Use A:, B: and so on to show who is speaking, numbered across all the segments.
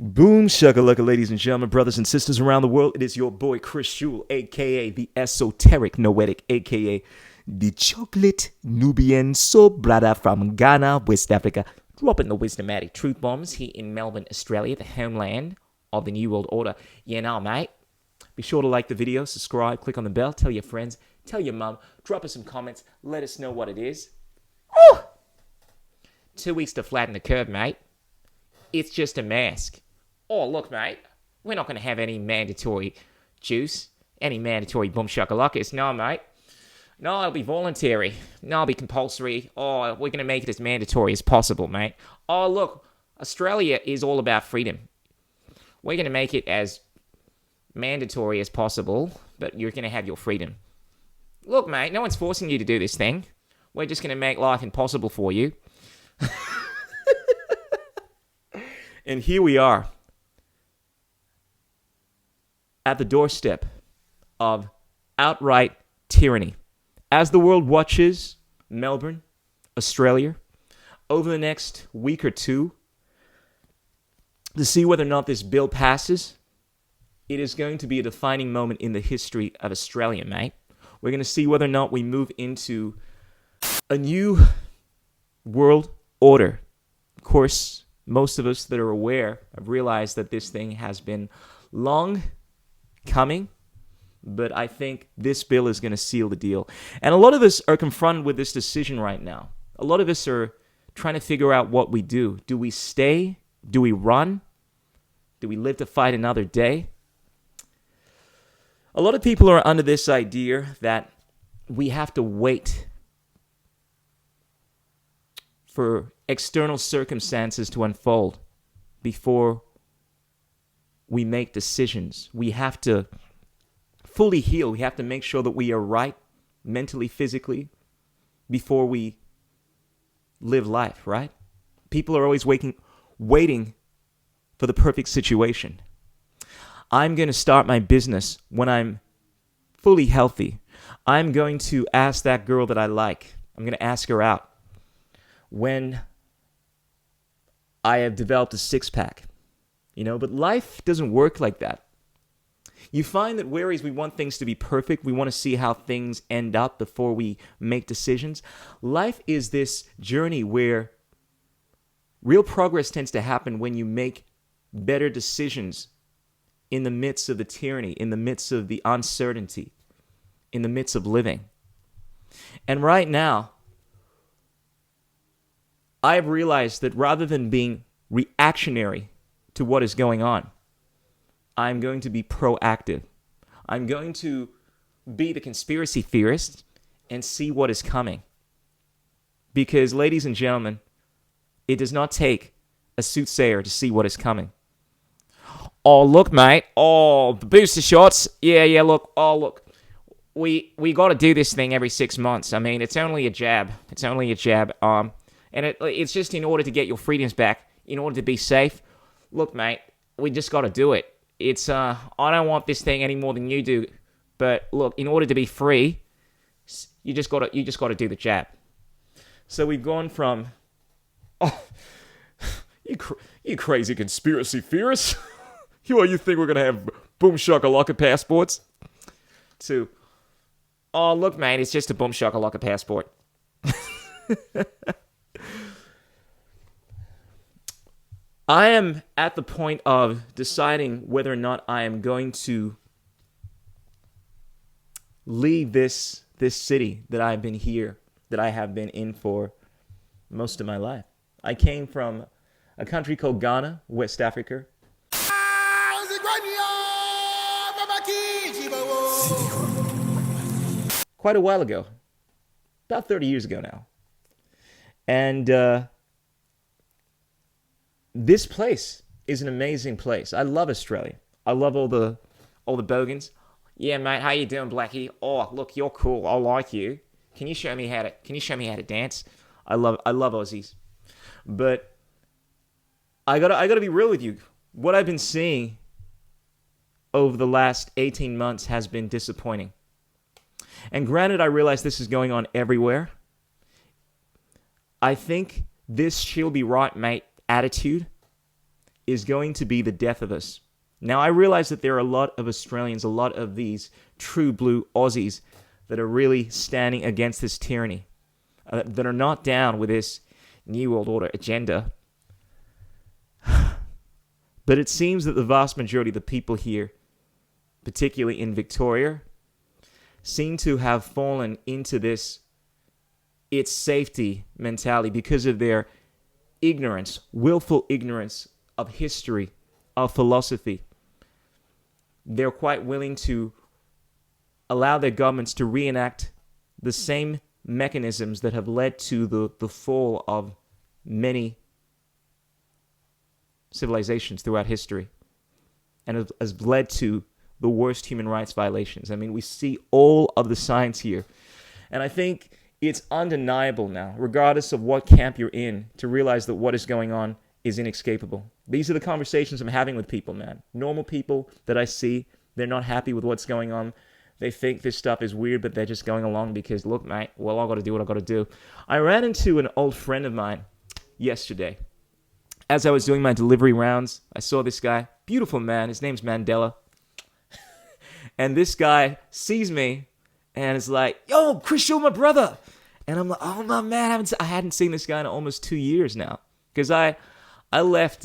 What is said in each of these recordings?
A: Boom shakalaka, ladies and gentlemen, brothers and sisters around the world. It is your boy Chris Shule, aka the esoteric noetic, aka the chocolate Nubian soul brother from Ghana, West Africa, dropping the wisdomatic truth bombs here in Melbourne, Australia, the homeland of the New World Order. Yeah, now, mate. Be sure to like the video, subscribe, click on the bell, tell your friends, tell your mum, drop us some comments, let us know what it is. Woo! 2 weeks to flatten the curve, mate. It's just a mask. Oh, look, mate, we're not going to have any mandatory juice, any mandatory boom shakalakas. No, mate. No, it'll be voluntary. No, it'll be compulsory. Oh, we're going to make it as mandatory as possible, mate. Oh, look, Australia is all about freedom. We're going to make it as mandatory as possible, but you're going to have your freedom. Look, mate, no one's forcing you to do this thing. We're just going to make life impossible for you. And here we are at the doorstep of outright tyranny. As the world watches Melbourne, Australia, over the next week or two, to see whether or not this bill passes, it is going to be a defining moment in the history of Australia, mate. We're going to see whether or not we move into a new world order. Of course, most of us that are aware have realized that this thing has been long coming, but I think this bill is going to seal the deal. And a lot of us are confronted with this decision right now. A lot of us are trying to figure out what we do. Do we stay? Do we run? Do we live to fight another day? A lot of people are under this idea that we have to wait for external circumstances to unfold before we make decisions. We have to fully heal. We have to make sure that we are right mentally, physically, before we live life, right? People are always waiting for the perfect situation. I'm going to start my business when I'm fully healthy. I'm going to ask that girl that I like. I'm going to ask her out when I have developed a six-pack. But life doesn't work like that. You find that whereas we want things to be perfect, we want to see how things end up before we make decisions. Life is this journey where real progress tends to happen when you make better decisions in the midst of the tyranny, in the midst of the uncertainty, in the midst of living. And right now, I've realized that rather than being reactionary to what is going on, I'm going to be proactive. I'm going to be the conspiracy theorist and see what is coming. Because, ladies and gentlemen, it does not take a soothsayer to see what is coming. Oh, look, mate. Oh, the booster shots. Yeah, look. Oh, look. We got to do this thing every 6 months. I mean, it's only a jab. And it's just in order to get your freedoms back, in order to be safe. Look, mate, we just got to do it. It's I don't want this thing any more than you do, but look, in order to be free, you just got to do the jab. So we've gone from you crazy conspiracy theorists. You think we're gonna have boom shakalaka passports? To look, mate, it's just a boom shakalaka passport. I am at the point of deciding whether or not I am going to leave this city that I have been in for most of my life. I came from a country called Ghana, West Africa. Quite a while ago. About 30 years ago now. And this place is an amazing place. I love Australia. I love all the bogans. Yeah, mate, how you doing, Blackie? Oh, look, you're cool. I like you. Can you show me how to dance? I love Aussies. But I gotta be real with you. What I've been seeing over the last 18 months has been disappointing. And granted, I realize this is going on everywhere. I think this she'll be right, mate attitude is going to be the death of us. Now, I realize that there are a lot of Australians, a lot of these true blue Aussies that are really standing against this tyranny, that are not down with this New World Order agenda. But it seems that the vast majority of the people here, particularly in Victoria, seem to have fallen into this it's safety mentality because of their ignorance, willful ignorance of history, of philosophy. They're quite willing to allow their governments to reenact the same mechanisms that have led to the fall of many civilizations throughout history and has led to the worst human rights violations. I mean, we see all of the signs here. And I think it's undeniable now, regardless of what camp you're in, to realize that what is going on is inescapable. These are the conversations I'm having with people, man. Normal people that I see, they're not happy with what's going on. They think this stuff is weird, but they're just going along because, look, mate, well, I got to do what I got to do. I ran into an old friend of mine yesterday. As I was doing my delivery rounds, I saw this guy, beautiful man. His name's Mandela. And this guy sees me and is like, yo, Chris, you're my brother. And I'm like, oh, my man, I hadn't seen this guy in almost 2 years now. Because I left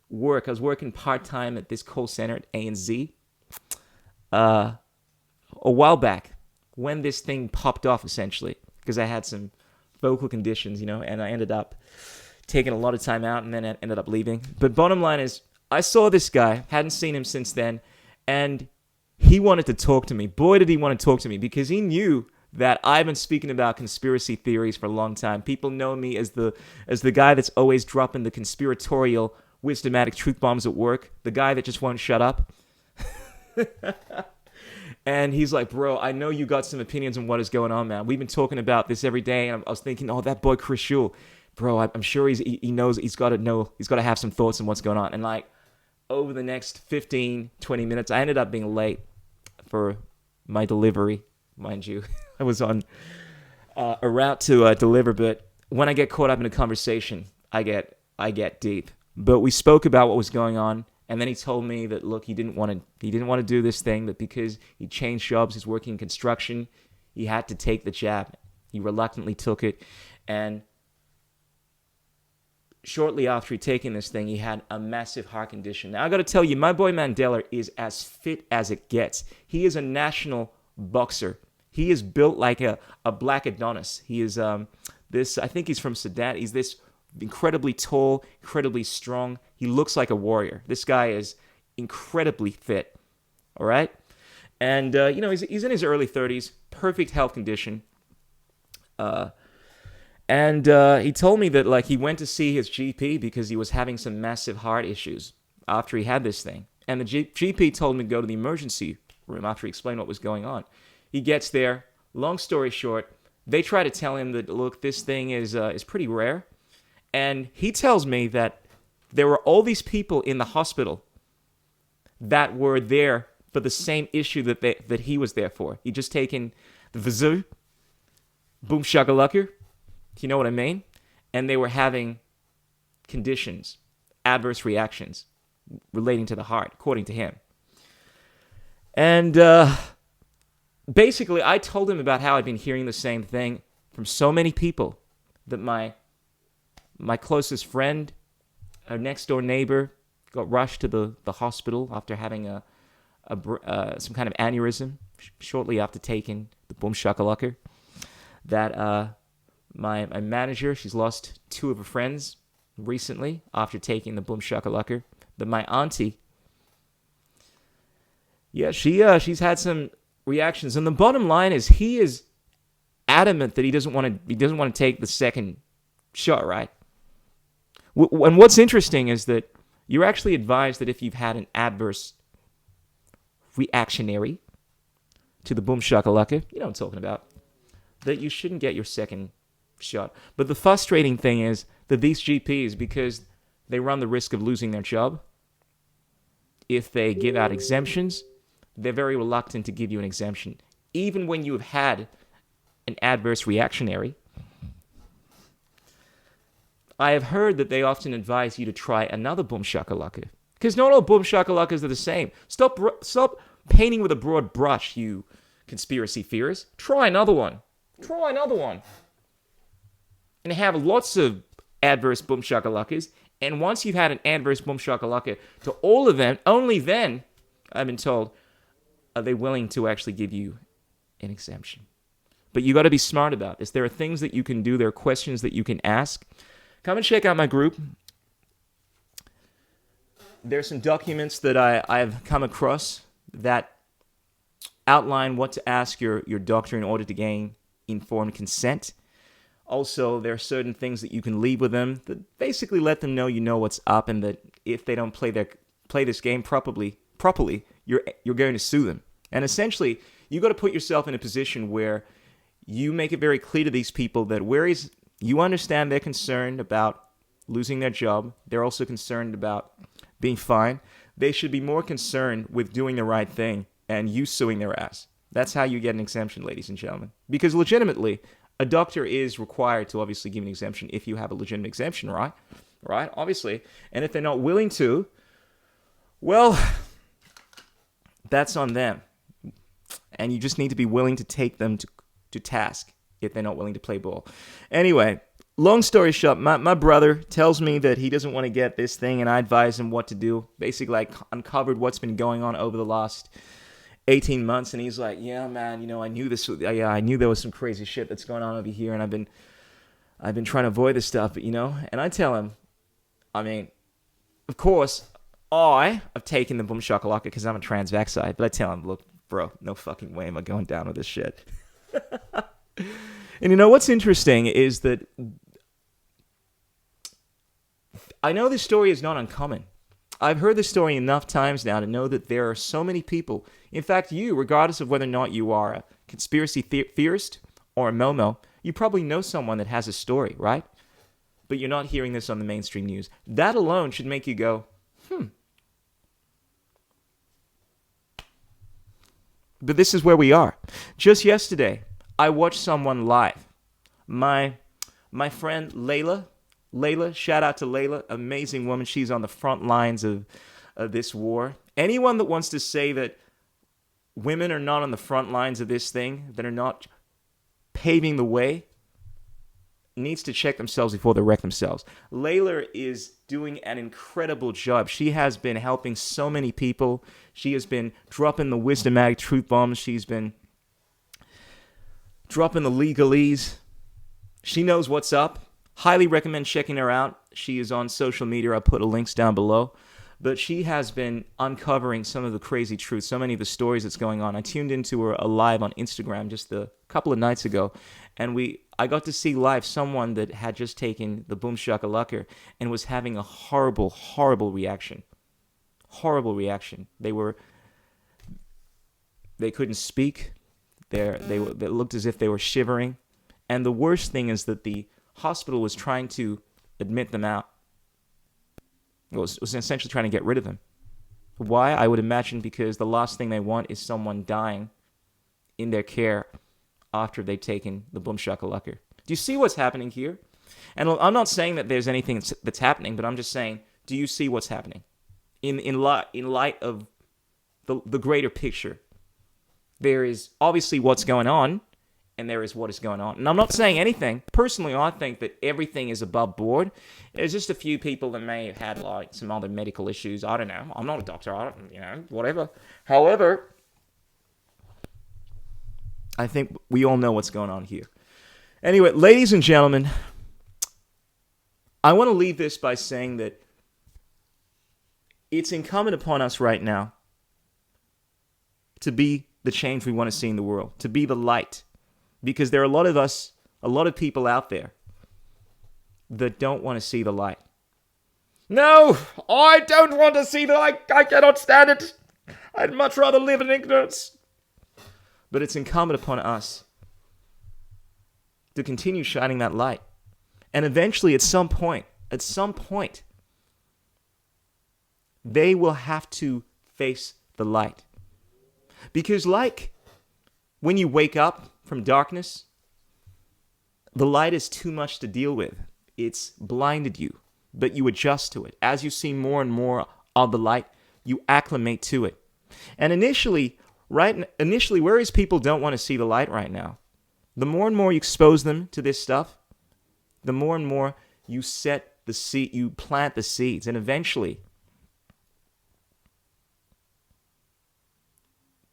A: work. I was working part-time at this call center at ANZ a while back when this thing popped off, essentially. Because I had some vocal conditions, and I ended up taking a lot of time out and then I ended up leaving. But bottom line is, I saw this guy, hadn't seen him since then, and he wanted to talk to me. Boy, did he want to talk to me, because he knew that I've been speaking about conspiracy theories for a long time. People know me as the guy that's always dropping the conspiratorial, wisdomatic truth bombs at work, the guy that just won't shut up. And he's like, bro, I know you got some opinions on what is going on, man. We've been talking about this every day, and I was thinking, oh, that boy Chris Schul, bro, I'm sure he knows, he's got to have some thoughts on what's going on. And like, over the next 15, 20 minutes, I ended up being late for my delivery, mind you. I was on a route to deliver, but when I get caught up in a conversation, I get deep. But we spoke about what was going on, and then he told me that, look, he didn't want to do this thing, that because he changed jobs, he's working in construction, he had to take the jab. He reluctantly took it, and shortly after he taking this thing, he had a massive heart condition. Now, I got to tell you, my boy Mandela is as fit as it gets. He is a national boxer. He is built like a black Adonis. He is I think he's from Sudan. He's this incredibly tall, incredibly strong. He looks like a warrior. This guy is incredibly fit, all right? And, he's in his early 30s, perfect health condition. And he told me that, like, he went to see his GP because he was having some massive heart issues after he had this thing. And the GP told him to go to the emergency room after he explained what was going on. He gets there. Long story short, they try to tell him that, look, this thing is pretty rare. And he tells me that there were all these people in the hospital that were there for the same issue that he was there for. He just taken the Vazoo, boom shakalaka, you know what I mean? And they were having conditions, adverse reactions relating to the heart, according to him. And basically, I told him about how I'd been hearing the same thing from so many people, that my closest friend, our next door neighbor, got rushed to the hospital after having some kind of aneurysm shortly after taking the boom shakalaka. That my manager, she's lost 2 of her friends recently after taking the boom shakalaka. That my auntie, yeah, she's had some reactions. And the bottom line is, he is adamant that he doesn't want to take the second shot, right? And what's interesting is that you're actually advised that if you've had an adverse reactionary to the boom shakalaka, you know what I'm talking about, that you shouldn't get your second shot. But the frustrating thing is that these GPs, because they run the risk of losing their job, if they give out exemptions, they're very reluctant to give you an exemption. Even when you have had an adverse reactionary, I have heard that they often advise you to try another boom shakalaka. Because not all boom shakalakas are the same. Stop painting with a broad brush, you conspiracy theorists. Try another one. Try another one. And have lots of adverse boom shakalakas. And once you've had an adverse boom shakalaka to all of them, only then, I've been told, are they willing to actually give you an exemption. But you got to be smart about this. There are things that you can do. There are questions that you can ask. Come and check out my group. There's some documents that I've come across that outline what to ask your doctor in order to gain informed consent. Also, there are certain things that you can leave with them that basically let them know you know what's up, and that if they don't play this game properly, you're going to sue them. And essentially, you got to put yourself in a position where you make it very clear to these people that whereas you understand they're concerned about losing their job, they're also concerned about being fined. They should be more concerned with doing the right thing and you suing their ass. That's how you get an exemption, ladies and gentlemen. Because legitimately, a doctor is required to obviously give an exemption if you have a legitimate exemption, right? Right, obviously. And if they're not willing to, well, that's on them. And you just need to be willing to take them to task if they're not willing to play ball. Anyway, long story short, my brother tells me that he doesn't want to get this thing, and I advise him what to do. Basically, I uncovered what's been going on over the last 18 months, and he's like, yeah, man, I knew this. Yeah, I knew there was some crazy shit that's going on over here, and I've been trying to avoid this stuff, but and I tell him, I mean, of course, I have taken the boom shakalaka because I'm a trans-vaxxite, but I tell him, look, bro, no fucking way am I going down with this shit. And what's interesting is that I know this story is not uncommon. I've heard this story enough times now to know that there are so many people. In fact, you, regardless of whether or not you are a conspiracy theorist or a Momo, you probably know someone that has a story, right? But you're not hearing this on the mainstream news. That alone should make you go, But this is where we are. Just yesterday, I watched someone live. My friend Leila, shout out to Leila, amazing woman. She's on the front lines of this war. Anyone that wants to say that women are not on the front lines of this thing, that are not paving the way, needs to check themselves before they wreck themselves. Leila is doing an incredible job. She has been helping so many people. She has been dropping the wisdomatic truth bombs. She's been dropping the legalese. She knows what's up. Highly recommend checking her out. She is on social media. I'll put the links down below. But she has been uncovering some of the crazy truth, so many of the stories that's going on. I tuned into her live on Instagram just a couple of nights ago, and I got to see live someone that had just taken the boom shakalaka and was having a horrible, horrible reaction. Horrible reaction. They couldn't speak. They looked as if they were shivering. And the worst thing is that the hospital was trying to admit them out. It was essentially trying to get rid of them. Why? I would imagine because the last thing they want is someone dying in their care after they've taken the boom shakalaka. Do you see what's happening here? And I'm not saying that there's anything that's happening, but I'm just saying, do you see what's happening? In light of the greater picture, there is obviously what's going on, and there is what is going on. And I'm not saying anything. Personally, I think that everything is above board. There's just a few people that may have had like some other medical issues. I don't know. I'm not a doctor. I don't, whatever. However, I think we all know what's going on here. Anyway, ladies and gentlemen, I want to leave this by saying that it's incumbent upon us right now to be the change we want to see in the world, to be the light. Because there are a lot of people out there that don't want to see the light. No, I don't want to see the light. I cannot stand it. I'd much rather live in ignorance. But it's incumbent upon us to continue shining that light. And eventually, at some point, they will have to face the light. Because like when you wake up from darkness, the light is too much to deal with. It's blinded you, but you adjust to it. As you see more and more of the light, you acclimate to it. And initially, whereas people don't want to see the light right now, the more and more you expose them to this stuff, the more and more you you plant the seeds, and eventually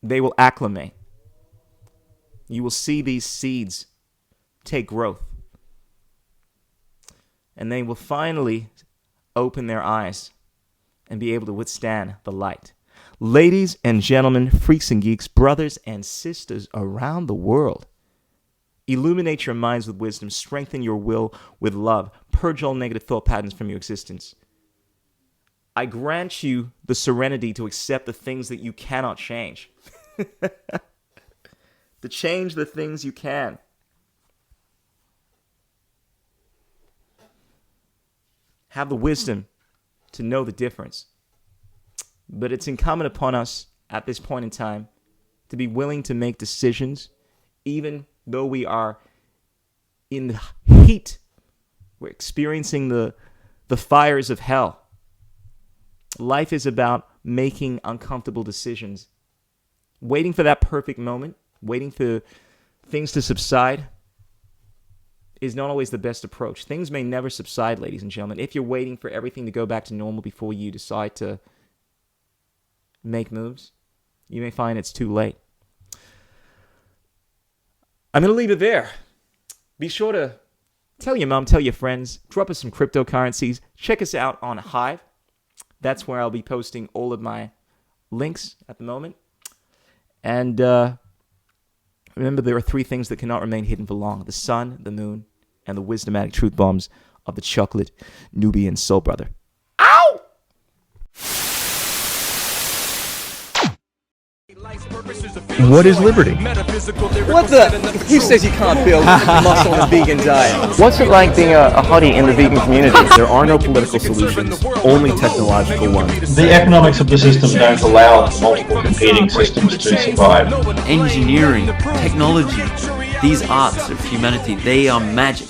A: they will acclimate. You will see these seeds take growth. And they will finally open their eyes and be able to withstand the light. Ladies and gentlemen, freaks and geeks, brothers and sisters around the world, illuminate your minds with wisdom, strengthen your will with love, purge all negative thought patterns from your existence. I grant you the serenity to accept the things that you cannot change. To change the things you can. Have the wisdom to know the difference. But it's incumbent upon us at this point in time to be willing to make decisions, even though we are in the heat. We're experiencing the fires of hell. Life is about making uncomfortable decisions. Waiting for that perfect moment, waiting for things to subside, is not always the best approach. Things may never subside, ladies and gentlemen. If you're waiting for everything to go back to normal before you decide to make moves, you may find it's too late. I'm going to leave it there. Be sure to tell your mom, tell your friends, drop us some cryptocurrencies. Check us out on Hive. That's where I'll be posting all of my links at the moment. And remember, there are 3 things that cannot remain hidden for long: the sun, the moon, and the wisdomatic truth bombs of the chocolate Nubian soul brother. Ow!
B: What is liberty?
C: What the? Who says you can't build muscle on a vegan diet?
D: What's it like being a hottie in the vegan community?
B: There are no political solutions, only technological ones.
E: The economics of the system don't allow multiple competing systems to survive.
F: Engineering, technology, these arts of humanity, they are magic.